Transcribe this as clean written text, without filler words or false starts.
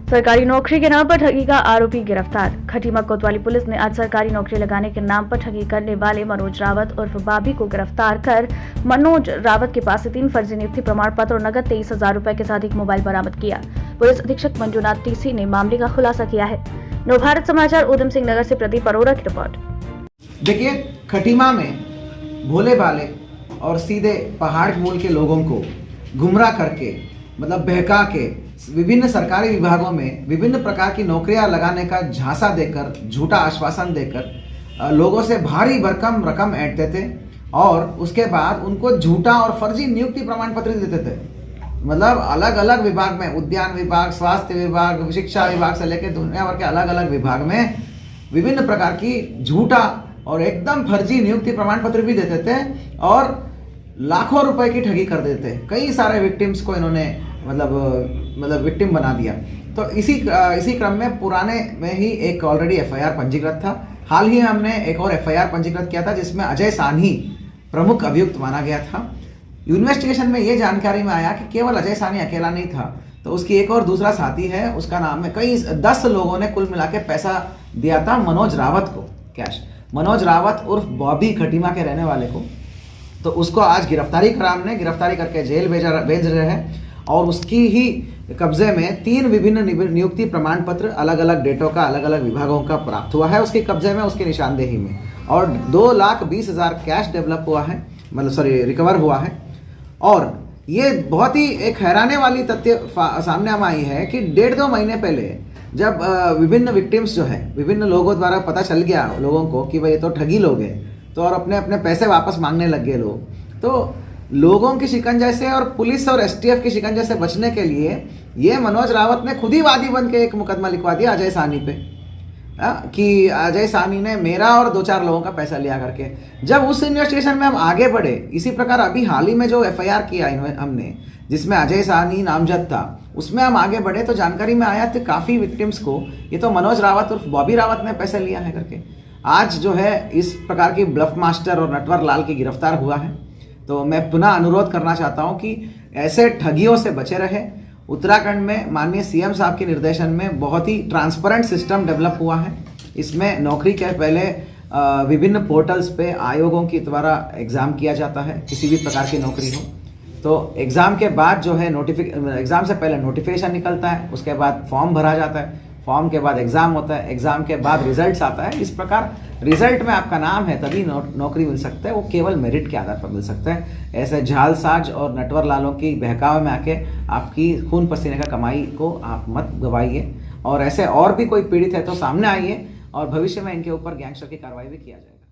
सरकारी नौकरी के नाम पर ठगी का आरोपी गिरफ्तार। खटीमा कोतवाली पुलिस ने आज सरकारी नौकरी लगाने के नाम पर ठगी करने वाले मनोज रावत उर्फ बाबी को गिरफ्तार कर मनोज रावत के पास से 3 फर्जी नियुक्ति प्रमाण पत्र और नगद 23,000 रुपए के साथ एक मोबाइल बरामद किया। पुलिस अधीक्षक मंजुनाथ टीसी ने मामले का खुलासा किया है। नवभारत समाचार उधम सिंह नगर से प्रदीप अरोड़ा की रिपोर्ट। देखिए, खटीमा में भोले भाले और सीधे पहाड़ मूल के लोगों को गुमराह करके मतलब बहका के विभिन्न सरकारी विभागों में विभिन्न प्रकार की नौकरियां लगाने का झांसा देकर, झूठा आश्वासन देकर लोगों से भारी भरकम रकम ऐंठते थे और उसके बाद उनको झूठा और फर्जी नियुक्ति प्रमाण पत्र देते थे। मतलब अलग अलग विभाग में, उद्यान विभाग, स्वास्थ्य विभाग, शिक्षा विभाग से लेकर दुनिया भर के अलग अलग विभाग में विभिन्न प्रकार की झूठा और एकदम फर्जी नियुक्ति प्रमाण पत्र भी देते थे और लाखों रुपए की ठगी कर देते थे। कई सारे विक्टिम्स को इन्होंने मतलब विक्टिम बना दिया। तो इसी क्रम में पुराने में ही एक ऑलरेडी एफआईआर पंजीकृत था। हाल ही हमने एक और एफआईआर पंजीकृत किया था जिसमें अजय सानी प्रमुख अभियुक्त माना गया था। इन्वेस्टिगेशन में ये जानकारी में आया कि केवल अजय सानी अकेला नहीं था, तो उसकी एक और दूसरा साथी है, उसका नाम है, कई 10 लोगों ने कुल मिला के पैसा दिया था मनोज रावत को, कैश। मनोज रावत उर्फ बॉबी खटीमा के रहने वाले को। तो उसको आज गिरफ्तारी करा हमने, गिरफ्तारी करके जेल भेज रहे हैं और उसकी ही कब्जे में 3 विभिन्न नियुक्ति प्रमाण पत्र अलग अलग डेटों का अलग अलग विभागों का प्राप्त हुआ है उसके कब्जे में, उसकी निशानदेही में। और 2,20,000 कैश डेवलप हुआ है, रिकवर हुआ है। और ये बहुत ही एक हैरानी वाली तथ्य सामने हम आई है कि 1.5-2 महीने पहले जब विभिन्न विक्टिम्स जो है, विभिन्न लोगों द्वारा पता चल गया लोगों को कि भाई ये तो ठगी लोग हैं, तो और अपने अपने पैसे वापस मांगने लग गए लोग। तो लोगों की शिकंजे से और पुलिस और एसटीएफ की शिकंजे से बचने के लिए ये मनोज रावत ने खुद ही वादी बन के एक मुकदमा लिखवा दिया अजय सानी पे कि अजय सानी ने मेरा और 2-4 लोगों का पैसा लिया करके। जब उस इन्वेस्टिगेशन में हम आगे बढ़े, इसी प्रकार अभी हाल ही में जो एफआईआर किया हमने जिसमें अजय सानी नामजद था, उसमें हम आगे बढ़े तो जानकारी में आया कि काफ़ी विक्टिम्स को ये तो मनोज रावत उर्फ बॉबी रावत ने पैसे लिया है करके। आज जो है इस प्रकार की ब्लफ मास्टर और नटवर लाल की गिरफ्तार हुआ है। तो मैं पुनः अनुरोध करना चाहता हूं कि ऐसे ठगियों से बचे रहे। उत्तराखंड में माननीय सीएम साहब के निर्देशन में बहुत ही ट्रांसपेरेंट सिस्टम डेवलप हुआ है। इसमें नौकरी के पहले विभिन्न पोर्टल्स पे आयोगों के द्वारा एग्ज़ाम किया जाता है, किसी भी प्रकार की नौकरी हो। तो एग्ज़ाम के बाद जो है एग्ज़ाम से पहले नोटिफिकेशन निकलता है, उसके बाद फॉर्म भरा जाता है, फॉर्म के बाद एग्ज़ाम होता है, एग्ज़ाम के बाद रिजल्ट्स आता है। इस प्रकार रिजल्ट में आपका नाम है तभी नौकरी मिल सकता है, वो केवल मेरिट के आधार पर मिल सकता है। ऐसे झालसाज और नटवर लालों की बहकावे में आके आपकी खून पसीने का कमाई को आप मत गवाइए। और ऐसे और भी कोई पीड़ित है तो सामने आइए और भविष्य में इनके ऊपर गैंगस्टर की कार्रवाई भी किया जाएगा।